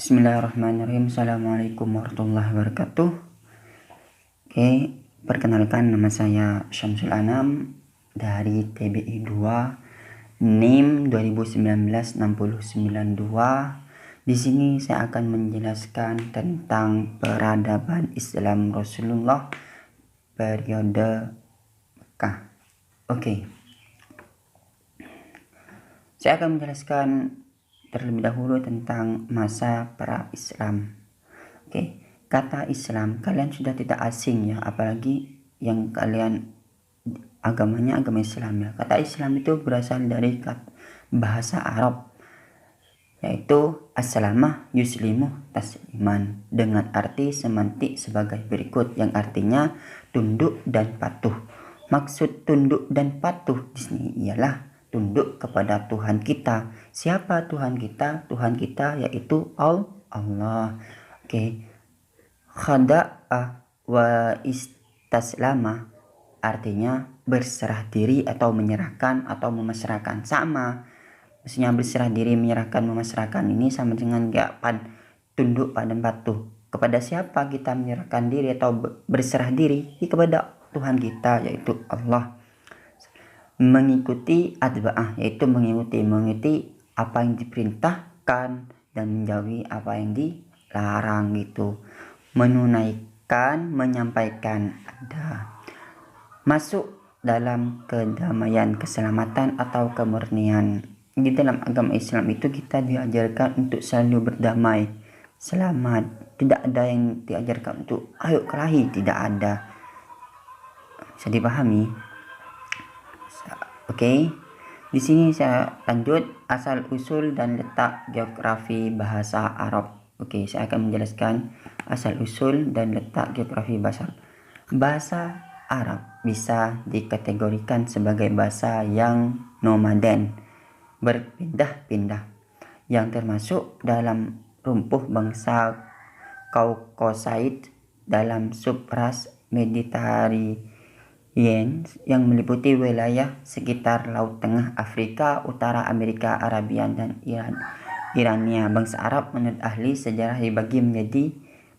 Bismillahirrahmanirrahim. Assalamualaikum warahmatullahi wabarakatuh. Oke, perkenalkan nama saya Syamsul Anam dari TBI 2 NIM 2019-6092. Di sini saya akan menjelaskan tentang peradaban Islam Rasulullah periode Mekah. Oke. Saya akan menjelaskan terlebih dahulu tentang masa pra-Islam. Oke, kata Islam kalian sudah tidak asing ya, apalagi yang kalian agamanya agama Islam ya. Kata Islam itu berasal dari bahasa Arab, yaitu aslamah yuslimu tasliman, dengan arti semantik sebagai berikut, yang artinya tunduk dan patuh. Maksud tunduk dan patuh di sini ialah tunduk kepada Tuhan kita. Siapa Tuhan kita? Tuhan kita yaitu Allah. Oke. Khada'a wa istaslama artinya berserah diri atau menyerahkan atau memasrahkan. Sama. Maksudnya berserah diri, menyerahkan, memasrahkan ini sama dengan tunduk dan patuh. Kepada siapa kita menyerahkan diri atau berserah diri? Kepada Tuhan kita yaitu Allah. Mengikuti adba'ah yaitu mengikuti apa yang diperintahkan dan menjauhi apa yang dilarang gitu. Menunaikan, menyampaikan ada. Masuk dalam kedamaian, keselamatan atau kemurnian. Di dalam agama Islam itu kita diajarkan untuk selalu berdamai, selamat. Tidak ada yang diajarkan untuk ayo kelahi, tidak ada. Bisa dipahami? Oke, di sini saya lanjut asal usul dan letak geografi bahasa Arab. Oke, saya akan menjelaskan asal usul dan letak geografi bahasa. Bahasa Arab bisa dikategorikan sebagai bahasa yang nomaden, berpindah-pindah, yang termasuk dalam rumpuh bangsa Kaukasoid dalam subras Mediterania yang meliputi wilayah sekitar Laut Tengah, Afrika, Utara, Amerika, Arabian, dan Irania. Bangsa Arab menurut ahli sejarah dibagi menjadi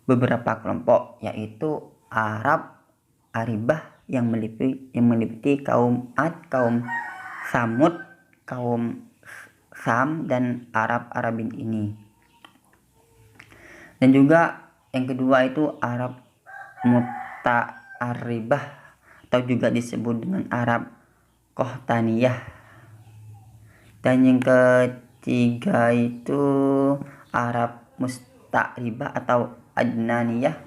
beberapa kelompok, yaitu Arab Aribah yang meliputi kaum Ad, kaum Samud, kaum Sam, dan Arabin ini. Dan juga yang kedua itu Arab Muta'aribah atau juga disebut dengan Arab Qahtaniyah. Dan yang ketiga itu Arab Musta'ribah atau Adnaniyah,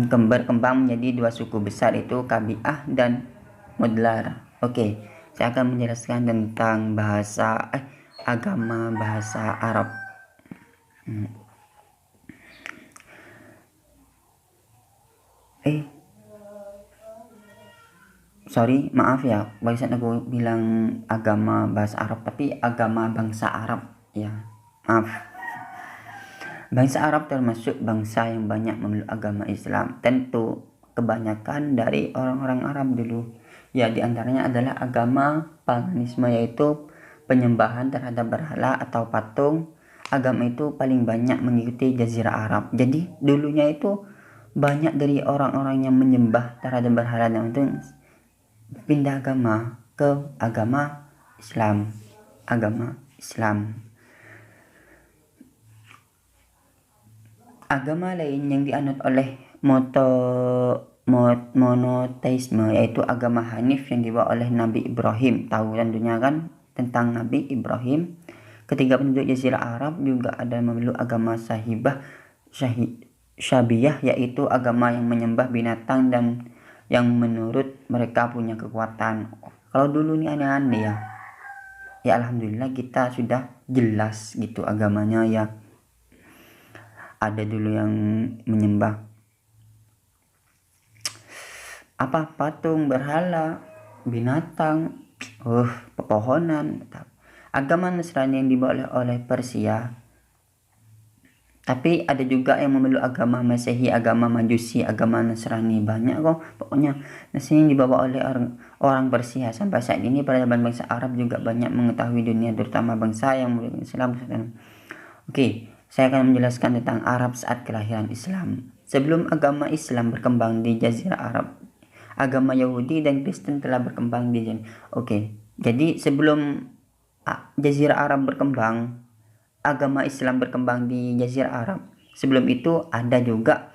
berkembang menjadi dua suku besar, itu Kabi'ah dan Mudlar. Oke, saya akan menjelaskan tentang agama bahasa Arab. Sorry, maaf ya, barusan aku bilang agama bahasa Arab tapi agama bangsa Arab ya, maaf. Bangsa Arab termasuk bangsa yang banyak memeluk agama Islam. Tentu kebanyakan dari orang-orang Arab dulu ya, diantaranya adalah agama paganisme, yaitu penyembahan terhadap berhala atau patung. Agama itu paling banyak mengikuti Jazirah Arab. Jadi dulunya itu banyak dari orang-orang yang menyembah terhadap berhala dan itu pindah agama ke agama Islam. Agama lain yang dianut oleh monoteisme yaitu agama Hanif yang dibawa oleh Nabi Ibrahim. Tahu tentunya kan tentang Nabi Ibrahim. Ketiga penduduk Jazirah Arab juga ada memeluk agama Syabiyah, yaitu agama yang menyembah binatang dan yang menurut mereka punya kekuatan. Kalau dulu nih aneh-aneh ya alhamdulillah kita sudah jelas gitu agamanya ya. Ada dulu yang menyembah patung, berhala, binatang, pepohonan. Agama Nasrani yang dibawa oleh Persia. Tapi ada juga yang memeluk agama Masehi, agama Majusi, agama Nasrani, banyak kok. Pokoknya Nasrani yang dibawa oleh orang Persia. Sampai saat ini peradaban bangsa Arab juga banyak mengetahui dunia, terutama bangsa yang memeluk Islam. Oke, Oke, saya akan menjelaskan tentang Arab saat kelahiran Islam. Sebelum agama Islam berkembang di Jazirah Arab, agama Yahudi dan Kristen telah berkembang di Oke, jadi sebelum Jazirah Arab berkembang, agama Islam berkembang di Jazirah Arab. Sebelum itu ada juga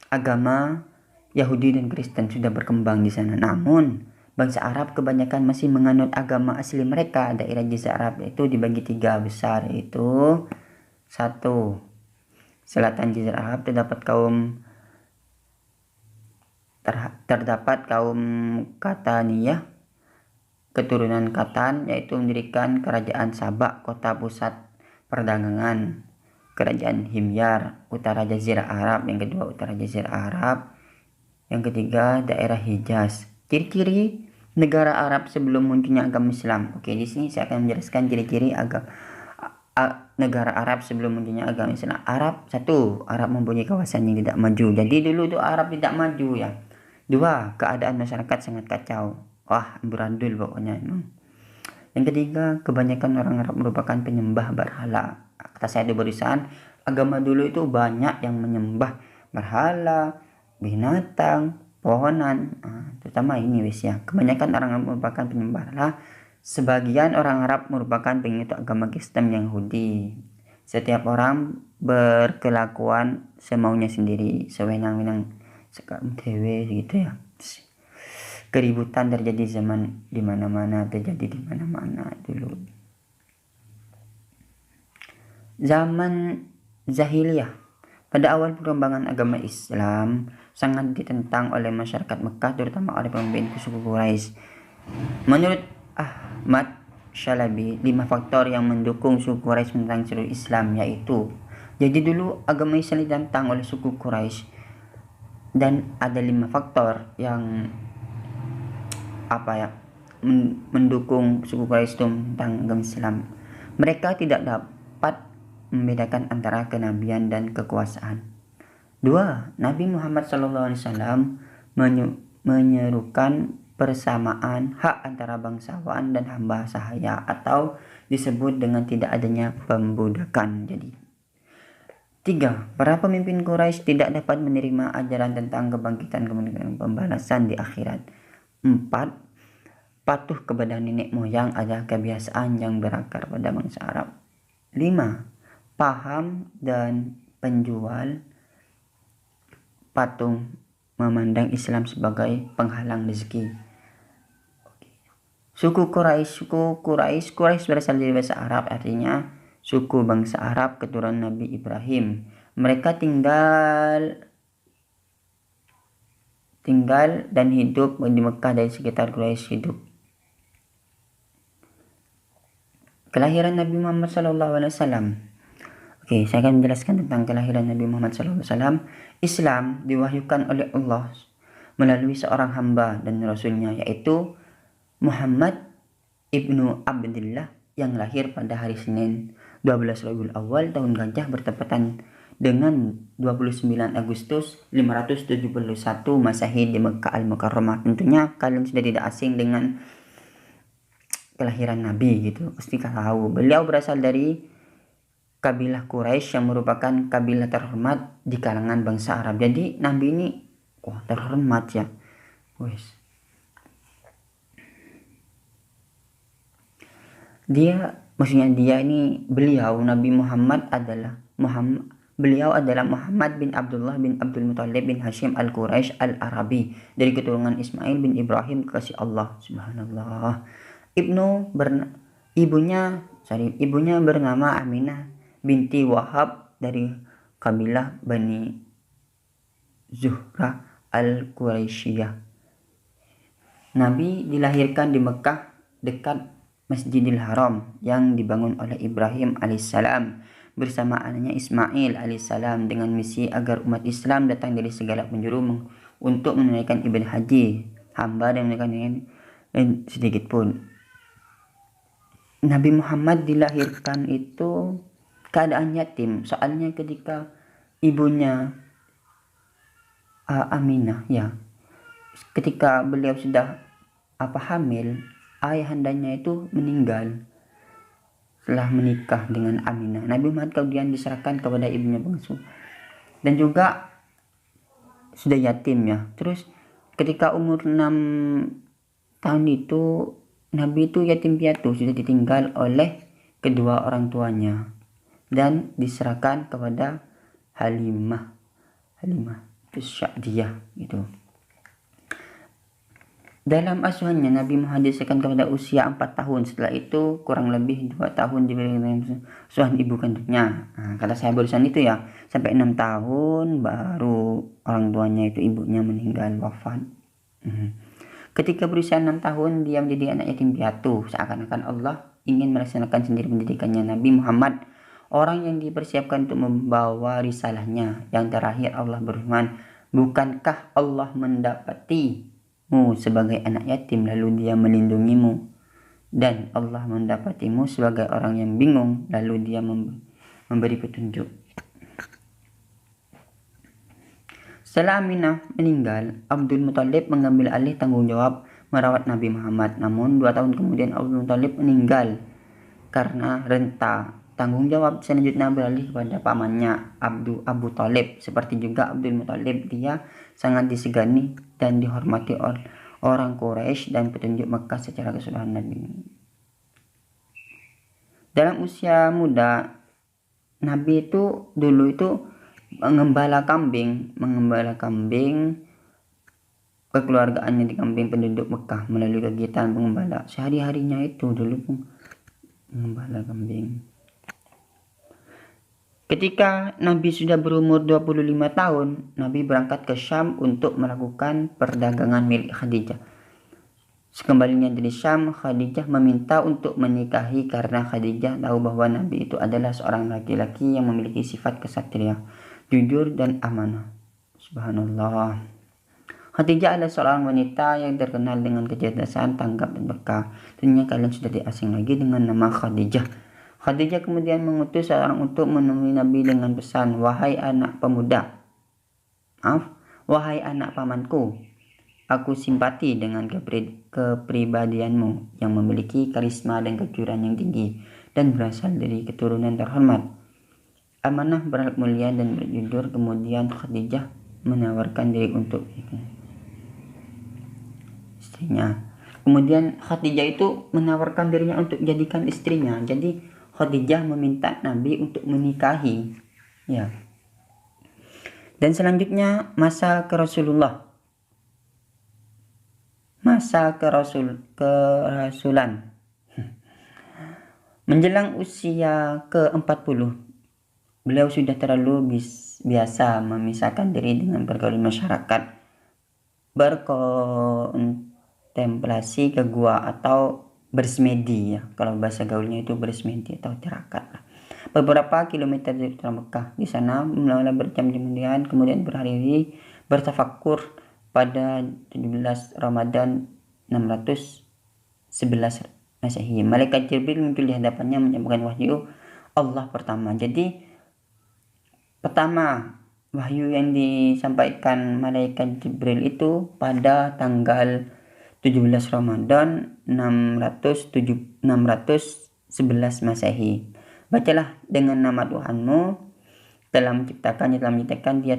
agama Yahudi dan Kristen sudah berkembang di sana. Namun bangsa Arab kebanyakan masih menganut agama asli mereka. Daerah Jazirah Arab itu dibagi 3 besar, yaitu 1. Selatan Jazirah Arab terdapat kaum Kataniyah, keturunan Katan, yaitu mendirikan kerajaan Sabak, kota pusat perdagangan. Kerajaan Himyar, utara Jazirah Arab. Yang kedua, utara Jazirah Arab. Yang ketiga, daerah Hijaz. Ciri-ciri negara Arab sebelum munculnya agama Islam. Oke, di sini saya akan menjelaskan ciri-ciri negara Arab sebelum munculnya agama Islam. Arab mempunyai kawasan yang tidak maju. Jadi dulu tuh Arab tidak maju ya. 2, keadaan masyarakat sangat kacau. Wah, amburadul pokoknya emang. Yang ketiga, kebanyakan orang Arab merupakan penyembah berhala. Kata saya di barusan, agama dulu itu banyak yang menyembah berhala, binatang, pohonan, terutama ini ya. Kebanyakan orang Arab merupakan penyembah berhala. Sebagian orang Arab merupakan pengikut agama Kristen Yahudi. Setiap orang berkelakuan semaunya sendiri, sewenang-wenang, sekarang dewe gitu ya. Keributan terjadi di mana-mana dulu. Zaman Jahiliyah. Pada awal perkembangan agama Islam sangat ditentang oleh masyarakat Mekah, terutama oleh pemimpin suku Quraisy. Menurut Ahmad Shalabi, 5 faktor yang mendukung suku Quraisy menentang seluruh Islam, yaitu jadi dulu agama Islam ditentang oleh suku Quraisy, dan ada 5 faktor yang mendukung suku Quraisy tentang agama Islam. Mereka tidak dapat membedakan antara kenabian dan kekuasaan. 2. Nabi Muhammad SAW menyerukan persamaan hak antara bangsawan dan hamba sahaya, atau disebut dengan tidak adanya pembudakan. 3. Para pemimpin Quraisy tidak dapat menerima ajaran tentang kebangkitan kemudian pembalasan di akhirat. 4. Patuh kepada nenek moyang adalah kebiasaan yang berakar pada bangsa Arab. 5. Paham dan penjual patung memandang Islam sebagai penghalang rezeki. Suku Quraisy berasal dari bahasa Arab, artinya suku bangsa Arab keturunan Nabi Ibrahim. Mereka tinggal dan hidup di Mekah dari sekitar Quraisy hidup. Kelahiran Nabi Muhammad SAW. Oke, saya akan menjelaskan tentang kelahiran Nabi Muhammad SAW. Islam diwahyukan oleh Allah melalui seorang hamba dan rasulnya, yaitu Muhammad ibnu Abdullah, yang lahir pada hari Senin 12 Rabiul Awal tahun Gajah bertepatan dengan 29 Agustus 571 Masehi di Mekah Al-Mukarramah. Tentunya kalian sudah tidak asing dengan kelahiran Nabi gitu, pasti tahu. Beliau berasal dari kabilah Quraisy yang merupakan kabilah terhormat di kalangan bangsa Arab. Jadi Nabi ini terhormat ya. Beliau Nabi Muhammad adalah Muhammad bin Abdullah bin Abdul Muthalib bin Hashim al-Quraisy al-Arabi, dari keturunan Ismail bin Ibrahim kekasih Allah. Subhanallah. Ibunya bernama Aminah binti Wahab dari kabilah Bani Zuhrah al-Quraisyiyah. Nabi dilahirkan di Mekah dekat Masjidil Haram yang dibangun oleh Ibrahim alaihissalam bersama anaknya Ismail alaihissalam dengan misi agar umat Islam datang dari segala penjuru untuk menunaikan ibadah haji, hamba dan menunaikan sedikit pun. Nabi Muhammad dilahirkan itu keadaan yatim, soalnya ketika ibunya Aminah ya, ketika beliau sudah hamil, ayahandanya itu meninggal. setelah menikah dengan Aminah. Nabi Muhammad kemudian diserahkan kepada ibunya bungsu dan juga sudah yatim ya. Terus ketika umur 6 tahun itu Nabi itu yatim piatu, sudah ditinggal oleh kedua orang tuanya dan diserahkan kepada Halimah Sya'diyah gitu. Dalam asuhannya Nabi Muhammad diserahkan kepada usia 4 tahun. Setelah itu kurang lebih 2 tahun diberikan asuhan ibu kandungnya. Nah, kata saya barusan itu ya, sampai 6 tahun baru orang tuanya itu ibunya meninggal wafat. Ketika berusia 6 tahun dia menjadi anak yatim piatu. Seakan-akan Allah ingin melaksanakan sendiri pendidikannya. Nabi Muhammad orang yang dipersiapkan untuk membawa risalahnya. Yang terakhir Allah berfirman, bukankah Allah mendapatimu sebagai anak yatim lalu dia melindungimu, dan Allah mendapatimu sebagai orang yang bingung lalu dia memberi petunjuk. Setelah Aminah meninggal, Abdul Muthalib mengambil alih tanggung jawab merawat Nabi Muhammad. Namun 2 tahun kemudian Abdul Muthalib meninggal karena renta. Tanggung jawab selanjutnya beralih kepada pamannya Abu Thalib. Seperti juga Abdul Muthalib, dia sangat disegani dan dihormati oleh orang Quraisy dan petunjuk Mekah secara keseluruhan. Nabi dalam usia muda, Nabi itu dulu itu mengembala kambing kekeluargaannya di kambing penduduk Mekah melalui kegiatan pengembala sehari-harinya itu dulu pun mengembala kambing. Ketika Nabi sudah berumur 25 tahun, Nabi berangkat ke Syam untuk melakukan perdagangan milik Khadijah. Sekembalinya dari Syam, Khadijah meminta untuk menikahi karena Khadijah tahu bahwa Nabi itu adalah seorang laki-laki yang memiliki sifat kesatria, jujur dan amanah. Subhanallah. Khadijah adalah seorang wanita yang terkenal dengan kecerdasan, tanggap dan peka. Tentunya kalian sudah tidak asing lagi dengan nama Khadijah. Khadijah kemudian mengutus seorang untuk menemui Nabi dengan pesan, wahai anak pamanku, aku simpati dengan kepribadianmu yang memiliki karisma dan kejujuran yang tinggi dan berasal dari keturunan terhormat. Amanah, berakhlak mulia dan berjujur. Kemudian Khadijah menawarkan diri untuk istrinya. Kemudian Khadijah itu menawarkan dirinya untuk jadikan istrinya. Jadi Khadijah meminta Nabi untuk menikahi. Ya. Dan selanjutnya masa kerasulan. Menjelang usia ke-40, beliau sudah terlalu biasa memisahkan diri dengan pergaulan masyarakat, berkontemplasi ke gua atau bersemedi ya. Kalau bahasa gaulnya itu bersemedi atau tirakat lah. Beberapa kilometer dari utara Mekah. Di sana mulai berjam-jam kemudian berhari-hari bertafakur. Pada 17 Ramadan 611 Masehi, malaikat Jibril muncul di hadapannya menyampaikan wahyu Allah pertama. Jadi pertama wahyu yang disampaikan malaikat Jibril itu pada tanggal 17 Ramadan 611 Masehi. Bacalah dengan nama Tuhanmu dia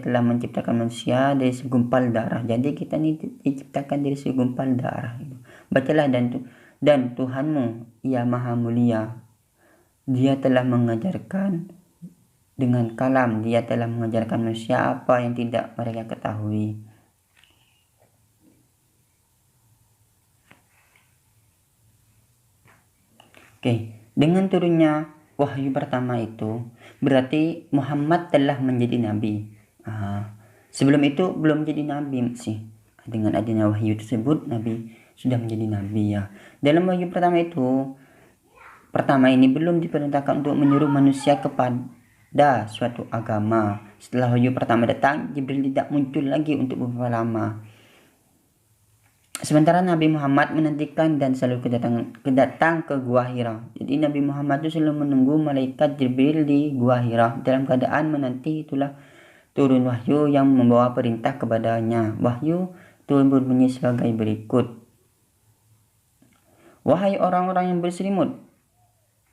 telah menciptakan manusia dari segumpal darah. Jadi kita ini diciptakan dari segumpal darah. Bacalah dan Tuhanmu ia maha mulia. Dia telah mengajarkan dengan kalam. Dia telah mengajarkan manusia apa yang tidak mereka ketahui. Oke, dengan turunnya wahyu pertama itu berarti Muhammad telah menjadi nabi. Sebelum itu belum menjadi nabi sih. Dengan adanya wahyu tersebut Nabi sudah menjadi nabi ya. Dalam wahyu pertama ini belum diperintahkan untuk menyuruh manusia kepada suatu agama. Setelah wahyu pertama datang, Jibril tidak muncul lagi untuk beberapa lama. Sementara Nabi Muhammad menantikan dan selalu kedatang ke Gua Hira. Jadi Nabi Muhammad itu selalu menunggu malaikat Jibril di Gua Hira. Dalam keadaan menanti itulah turun wahyu yang membawa perintah kepadanya. Wahyu turun berbunyi sebagai berikut. Wahai orang-orang yang berselimut,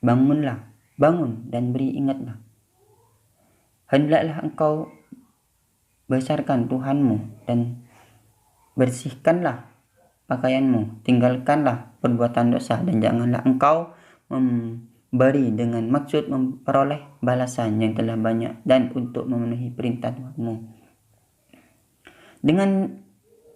bangunlah, bangun dan beri ingatlah. Hendaklah engkau besarkan Tuhanmu dan bersihkanlah pakaianmu, tinggalkanlah perbuatan dosa, dan janganlah engkau memberi dengan maksud memperoleh balasan yang telah banyak dan untuk memenuhi perintah Tuhanmu. Dengan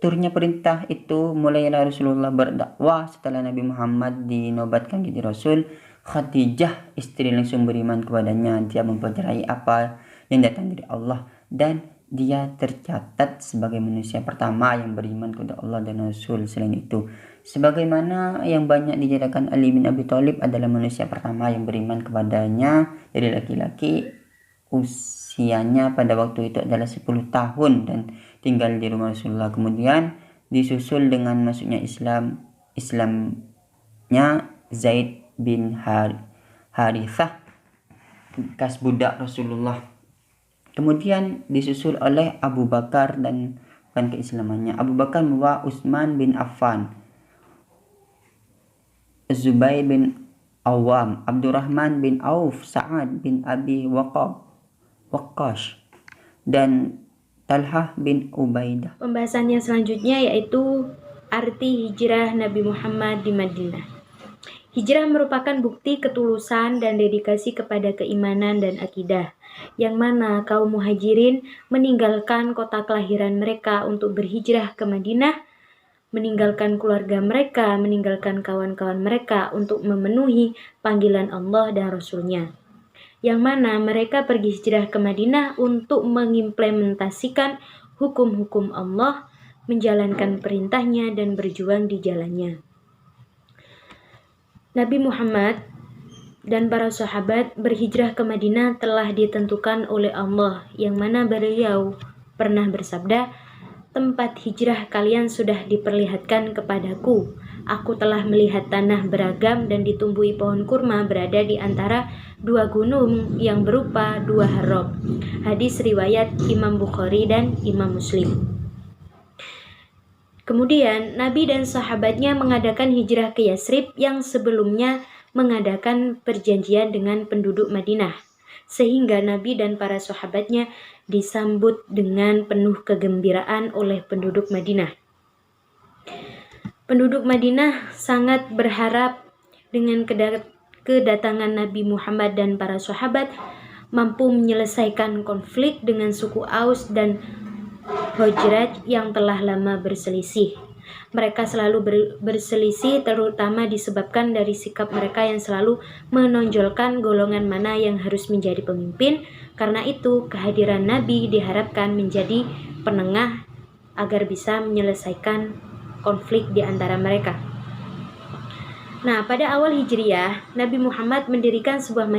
turunnya perintah itu, mulailah Rasulullah berdakwah. Setelah Nabi Muhammad dinobatkan jadi Rasul, Khadijah istri langsung beriman kepadanya. Dia mempelajari apa yang datang dari Allah, dan dia tercatat sebagai manusia pertama yang beriman kepada Allah dan Rasul. Selain itu, sebagaimana yang banyak diceritakan, Ali bin Abi Thalib adalah manusia pertama yang beriman kepadanya dari laki-laki. Usianya pada waktu itu adalah 10 tahun dan tinggal di rumah Rasulullah. Kemudian disusul dengan masuknya Islamnya Zaid bin Harithah, bekas budak Rasulullah. Kemudian disusul oleh Abu Bakar dan bukan keislamannya. Abu Bakar wa Utsman bin Affan, Zubair bin Awam, Abdurrahman bin Auf, Sa'ad bin Abi Waqqas, dan Talhah bin Ubaidah. Pembahasan yang selanjutnya yaitu arti hijrah Nabi Muhammad di Madinah. Hijrah merupakan bukti ketulusan dan dedikasi kepada keimanan dan akidah, yang mana kaum muhajirin meninggalkan kota kelahiran mereka untuk berhijrah ke Madinah, meninggalkan keluarga mereka, meninggalkan kawan-kawan mereka untuk memenuhi panggilan Allah dan Rasul-Nya. Yang mana mereka pergi hijrah ke Madinah untuk mengimplementasikan hukum-hukum Allah, menjalankan perintahnya dan berjuang di jalannya. Nabi Muhammad dan para sahabat berhijrah ke Madinah telah ditentukan oleh Allah, yang mana beliau pernah bersabda, "Tempat hijrah kalian sudah diperlihatkan kepadaku. Aku telah melihat tanah beragam dan ditumbuhi pohon kurma berada di antara dua gunung yang berupa dua haram." Hadis riwayat Imam Bukhari dan Imam Muslim. Kemudian Nabi dan sahabatnya mengadakan hijrah ke Yatsrib yang sebelumnya mengadakan perjanjian dengan penduduk Madinah, sehingga Nabi dan para sahabatnya disambut dengan penuh kegembiraan oleh penduduk Madinah. Penduduk Madinah sangat berharap dengan kedatangan Nabi Muhammad dan para sahabat mampu menyelesaikan konflik dengan suku Aus dan Khazraj yang telah lama berselisih. Mereka selalu berselisih terutama disebabkan dari sikap mereka yang selalu menonjolkan golongan mana yang harus menjadi pemimpin. Karena itu, kehadiran Nabi diharapkan menjadi penengah agar bisa menyelesaikan konflik di antara mereka. Nah, pada awal Hijriyah, Nabi Muhammad mendirikan sebuah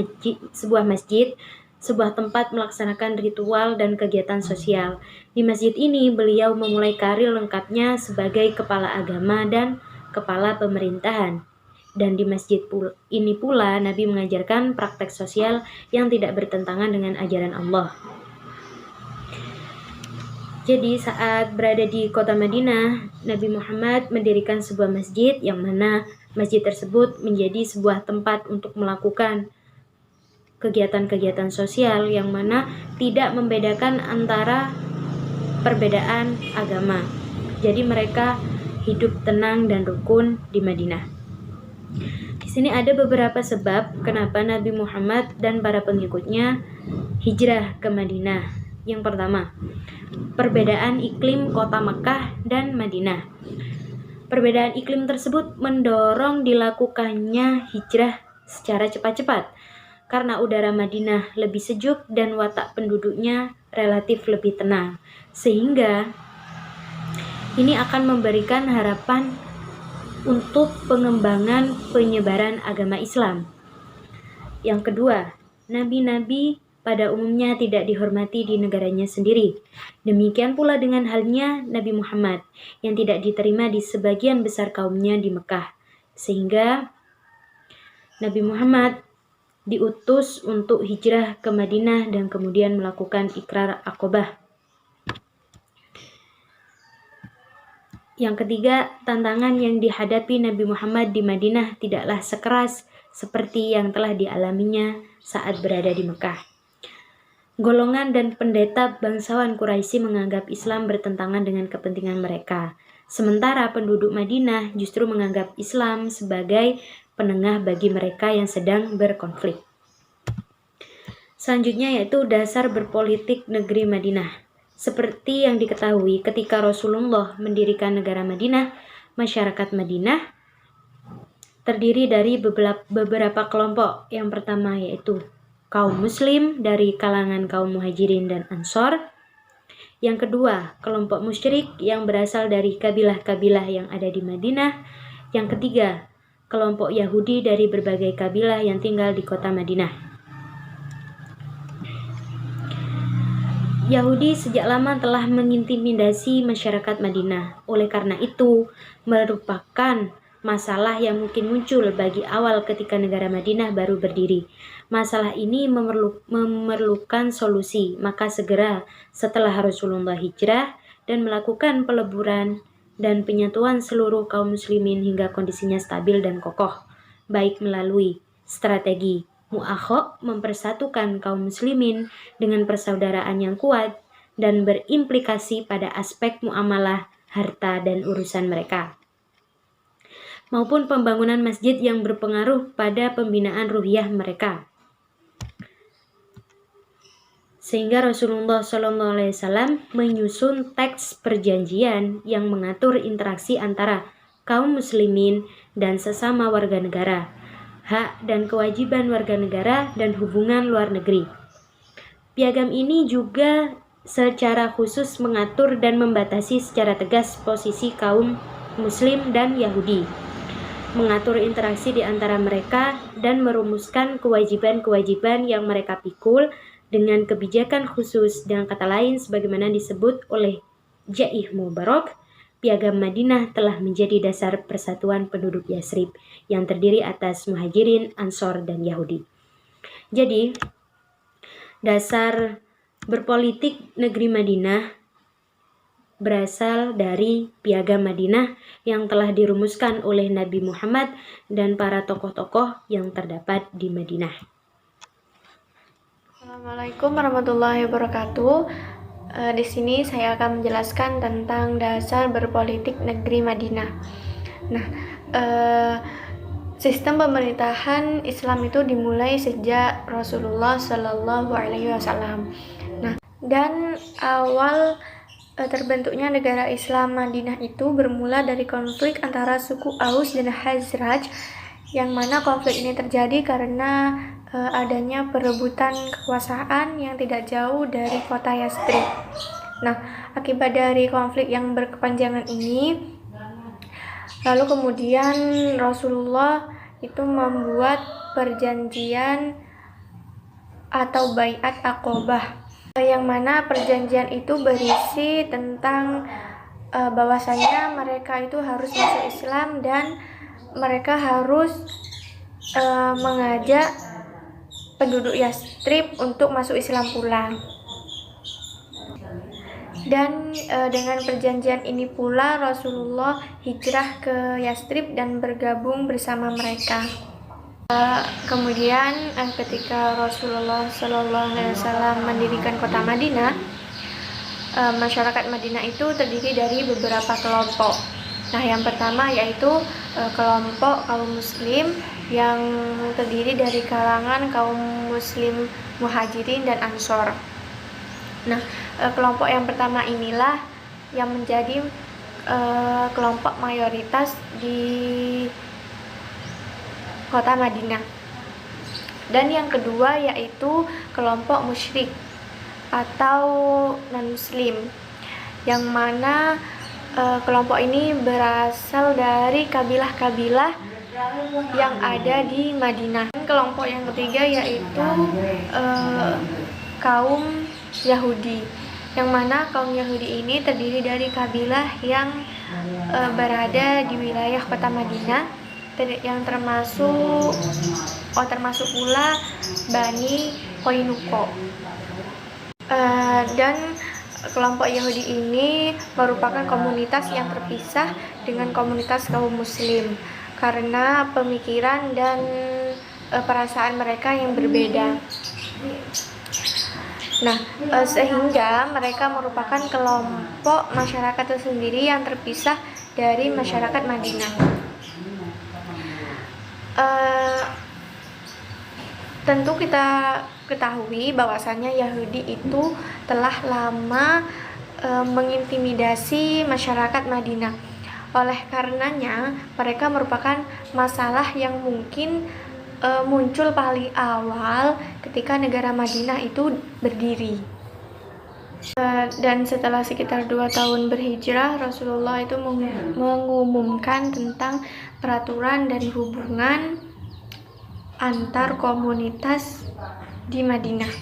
masjid, sebuah tempat melaksanakan ritual dan kegiatan sosial. Di masjid ini, beliau memulai karir lengkapnya sebagai kepala agama dan kepala pemerintahan. Dan di masjid ini pula, Nabi mengajarkan praktek sosial yang tidak bertentangan dengan ajaran Allah. Jadi saat berada di kota Madinah, Nabi Muhammad mendirikan sebuah masjid yang mana masjid tersebut menjadi sebuah tempat untuk melakukan kegiatan-kegiatan sosial yang mana tidak membedakan antara perbedaan agama. Jadi mereka hidup tenang dan rukun di Madinah. Di sini ada beberapa sebab kenapa Nabi Muhammad dan para pengikutnya hijrah ke Madinah. Yang pertama, perbedaan iklim kota Makkah dan Madinah. Perbedaan iklim tersebut mendorong dilakukannya hijrah secara cepat-cepat, karena udara Madinah lebih sejuk dan watak penduduknya relatif lebih tenang, sehingga ini akan memberikan harapan untuk pengembangan penyebaran agama Islam. Yang kedua, nabi-nabi pada umumnya tidak dihormati di negaranya sendiri. Demikian pula dengan halnya Nabi Muhammad yang tidak diterima di sebagian besar kaumnya di Mekah, sehingga Nabi Muhammad diutus untuk hijrah ke Madinah dan kemudian melakukan ikrar Aqabah. Yang ketiga, tantangan yang dihadapi Nabi Muhammad di Madinah tidaklah sekeras seperti yang telah dialaminya saat berada di Mekah. Golongan dan pendeta bangsawan Quraisy menganggap Islam bertentangan dengan kepentingan mereka. Sementara penduduk Madinah justru menganggap Islam sebagai penengah bagi mereka yang sedang berkonflik. Selanjutnya yaitu dasar berpolitik negeri Madinah. Seperti yang diketahui, ketika Rasulullah mendirikan negara Madinah, masyarakat Madinah terdiri dari beberapa kelompok. Yang pertama yaitu kaum muslim dari kalangan kaum muhajirin dan ansor. Yang kedua, kelompok musyrik yang berasal dari kabilah-kabilah yang ada di Madinah. Yang ketiga, kelompok Yahudi dari berbagai kabilah yang tinggal di kota Madinah. Yahudi sejak lama telah mengintimidasi masyarakat Madinah. Oleh karena itu, merupakan masalah yang mungkin muncul bagi awal ketika negara Madinah baru berdiri. Masalah ini memerlukan solusi, maka segera setelah Rasulullah hijrah dan melakukan peleburan dan penyatuan seluruh kaum muslimin hingga kondisinya stabil dan kokoh, baik melalui strategi mu'akhok mempersatukan kaum muslimin dengan persaudaraan yang kuat dan berimplikasi pada aspek muamalah, harta, dan urusan mereka, maupun pembangunan masjid yang berpengaruh pada pembinaan ruhiyah mereka. Sehingga Rasulullah SAW menyusun teks perjanjian yang mengatur interaksi antara kaum muslimin dan sesama warga negara, hak dan kewajiban warga negara, dan hubungan luar negeri. Piagam ini juga secara khusus mengatur dan membatasi secara tegas posisi kaum muslim dan Yahudi, mengatur interaksi di antara mereka, dan merumuskan kewajiban-kewajiban yang mereka pikul dengan kebijakan khusus. Dengan kata lain, sebagaimana disebut oleh Jaih Mubarak, Piagam Madinah telah menjadi dasar persatuan penduduk Yasrib yang terdiri atas muhajirin, ansor, dan Yahudi. Jadi, dasar berpolitik negeri Madinah berasal dari Piagam Madinah yang telah dirumuskan oleh Nabi Muhammad dan para tokoh-tokoh yang terdapat di Madinah. Assalamualaikum warahmatullahi wabarakatuh. Di sini saya akan menjelaskan tentang dasar berpolitik negeri Madinah. Nah, sistem pemerintahan Islam itu dimulai sejak Rasulullah Shallallahu Alaihi Wasallam. Nah, dan awal terbentuknya negara Islam Madinah itu bermula dari konflik antara suku Aus dan Khazraj, yang mana konflik ini terjadi karena adanya perebutan kekuasaan yang tidak jauh dari kota Yasrib. Nah, akibat dari konflik yang berkepanjangan ini, lalu kemudian Rasulullah itu membuat perjanjian atau baiat Aqobah, yang mana perjanjian itu berisi tentang bahwasanya mereka itu harus masuk Islam dan mereka harus mengajak penduduk Yasrib untuk masuk Islam pula. Dan dengan perjanjian ini pula Rasulullah hijrah ke Yasrib dan bergabung bersama mereka. Kemudian ketika Rasulullah SAW mendirikan kota Madinah, masyarakat Madinah itu terdiri dari beberapa kelompok. Nah, yang pertama yaitu kelompok kaum muslim yang terdiri dari kalangan kaum muslim muhajirin dan ansor. Nah, kelompok yang pertama inilah yang menjadi kelompok mayoritas di kota Madinah. Dan yang kedua yaitu kelompok musyrik atau non-muslim, yang mana kelompok ini berasal dari kabilah-kabilah yang ada di Madinah. Kelompok yang ketiga yaitu kaum Yahudi, yang mana kaum Yahudi ini terdiri dari kabilah yang berada di wilayah kota Madinah, yang termasuk pula Bani Qainuqa. Dan kelompok Yahudi ini merupakan komunitas yang terpisah dengan komunitas kaum muslim karena pemikiran dan perasaan mereka yang berbeda. Nah, sehingga mereka merupakan kelompok masyarakat tersendiri yang terpisah dari masyarakat Madinah. Tentu kita ketahui bahwasannya Yahudi itu telah lama mengintimidasi masyarakat Madinah. Oleh karenanya, mereka merupakan masalah yang mungkin muncul paling awal ketika negara Madinah itu berdiri. Dan setelah sekitar 2 tahun berhijrah, Rasulullah itu mengumumkan tentang peraturan dan hubungan antar komunitas di Madinah.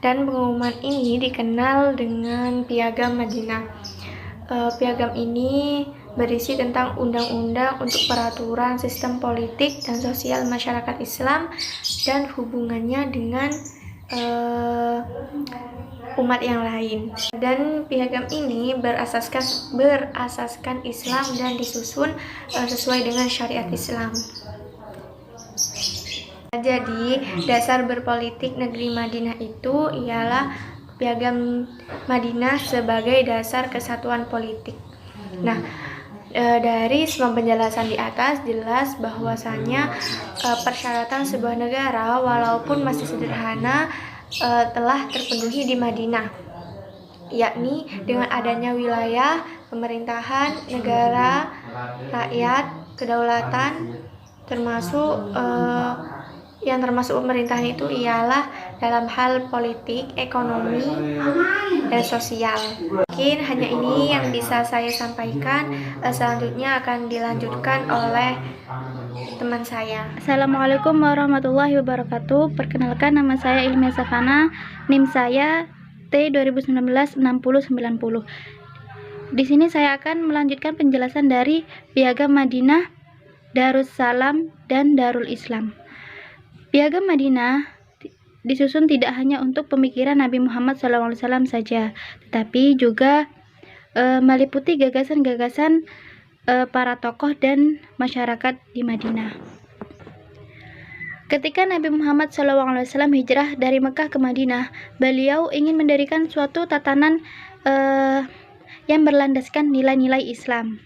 Dan pengumuman ini dikenal dengan Piagam Madinah. Piagam ini berisi tentang undang-undang untuk peraturan sistem politik dan sosial masyarakat Islam dan hubungannya dengan umat yang lain. Dan piagam ini berasaskan Islam dan disusun sesuai dengan syariat Islam. Jadi, dasar berpolitik negeri Madinah itu ialah Piagam Madinah sebagai dasar kesatuan politik. Nah, dari semua penjelasan di atas jelas bahwasannya persyaratan sebuah negara walaupun masih sederhana telah terpenuhi di Madinah, yakni dengan adanya wilayah, pemerintahan, negara, rakyat, kedaulatan, termasuk pemerintahan itu ialah dalam hal politik, ekonomi, dan sosial. Mungkin hanya ini yang bisa saya sampaikan. Selanjutnya akan dilanjutkan oleh teman saya. Assalamualaikum warahmatullahi wabarakatuh. Perkenalkan, nama saya Ilmiah Safana, NIM saya T 2019-6090. Di sini saya akan melanjutkan penjelasan dari Piagam Madinah, Darussalam, dan Darul Islam. Piagam Madinah disusun tidak hanya untuk pemikiran Nabi Muhammad SAW saja, tetapi juga meliputi gagasan-gagasan para tokoh dan masyarakat di Madinah. Ketika Nabi Muhammad SAW hijrah dari Mekah ke Madinah, beliau ingin mendirikan suatu tatanan yang berlandaskan nilai-nilai Islam.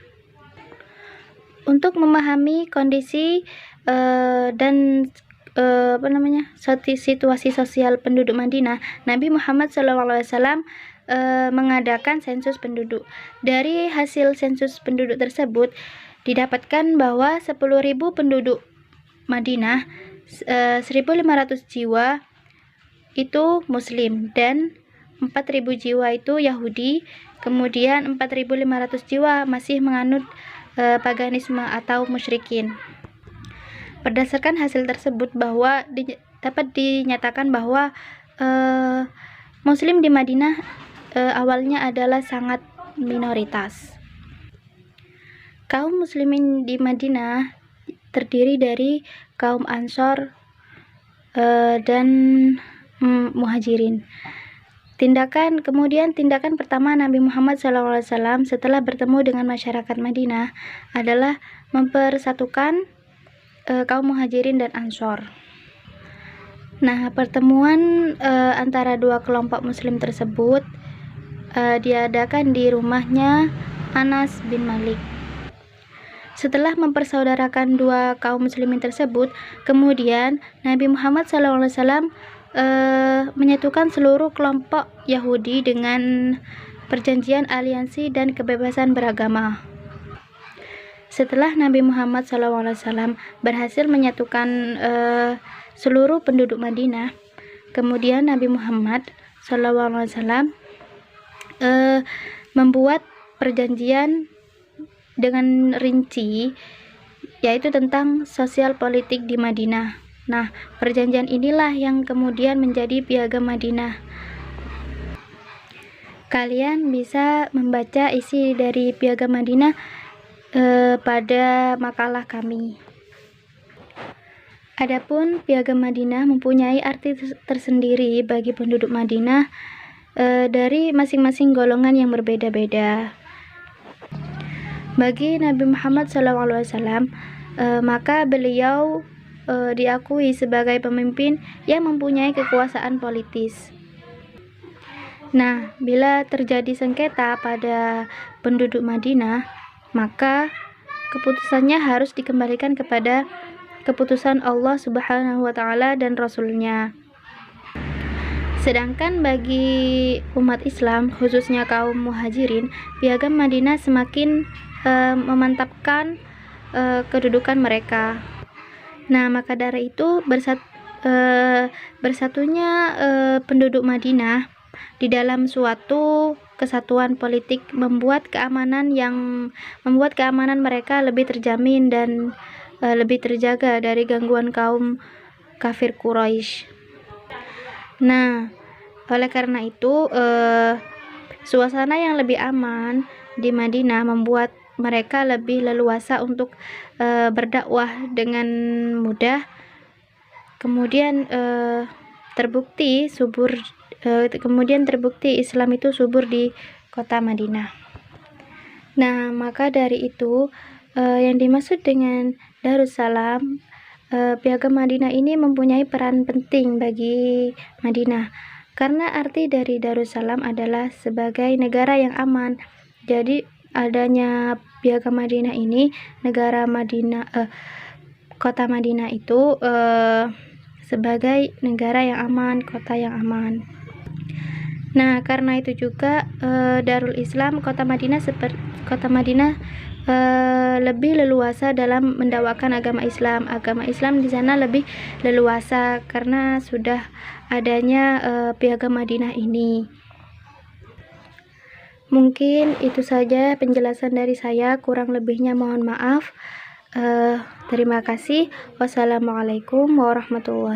Untuk memahami kondisi dan situasi sosial penduduk Madinah, Nabi Muhammad SAW mengadakan sensus penduduk. Dari hasil sensus penduduk tersebut didapatkan bahwa 10.000 penduduk Madinah, 1.500 jiwa itu Muslim dan 4.000 jiwa itu Yahudi, kemudian 4.500 jiwa masih menganut paganisme atau musyrikin. Berdasarkan hasil tersebut bahwa dapat dinyatakan bahwa Muslim di Madinah awalnya adalah sangat minoritas. Kaum muslimin di Madinah terdiri dari kaum Ansor dan Muhajirin. Tindakan pertama Nabi Muhammad SAW setelah bertemu dengan masyarakat Madinah adalah mempersatukan kaum Muhajirin dan Ansor. Nah, pertemuan antara dua kelompok Muslim tersebut diadakan di rumahnya Anas bin Malik. Setelah mempersaudarakan dua kaum Muslimin tersebut, kemudian Nabi Muhammad SAW menyatukan seluruh kelompok Yahudi dengan perjanjian aliansi dan kebebasan beragama. Setelah Nabi Muhammad SAW berhasil menyatukan seluruh penduduk Madinah, kemudian Nabi Muhammad SAW membuat perjanjian dengan rinci, yaitu tentang sosial politik di Madinah. Nah, perjanjian inilah yang kemudian menjadi Piagam Madinah. Kalian bisa membaca isi dari Piagam Madinah pada makalah kami. Adapun Piagam Madinah mempunyai arti tersendiri bagi penduduk Madinah dari masing-masing golongan yang berbeda-beda. Bagi Nabi Muhammad SAW, maka beliau diakui sebagai pemimpin yang mempunyai kekuasaan politis. Nah, bila terjadi sengketa pada penduduk Madinah, maka keputusannya harus dikembalikan kepada keputusan Allah Subhanahu wa Ta'ala dan Rasul-Nya. Sedangkan bagi umat Islam, khususnya kaum muhajirin, Piagam Madinah semakin memantapkan kedudukan mereka. Nah, maka dari itu bersatunya penduduk Madinah di dalam suatu kesatuan politik membuat keamanan mereka lebih terjamin dan lebih terjaga dari gangguan kaum kafir Quraisy. Nah, oleh karena itu suasana yang lebih aman di Madinah membuat mereka lebih leluasa untuk berdakwah dengan mudah. Kemudian terbukti Islam itu subur di kota Madinah. Nah, maka dari itu yang dimaksud dengan Darussalam, Piagam Madinah ini mempunyai peran penting bagi Madinah, karena arti dari Darussalam adalah sebagai negara yang aman. Jadi adanya Piagam Madinah ini, kota Madinah itu sebagai negara yang aman, kota yang aman. Nah, karena itu juga Darul Islam, kota Madinah lebih leluasa dalam mendakwakan agama Islam. Agama Islam di sana lebih leluasa karena sudah adanya Piagam Madinah ini. Mungkin itu saja penjelasan dari saya, kurang lebihnya mohon maaf. Terima kasih. Wassalamualaikum warahmatullahi wabarakatuh.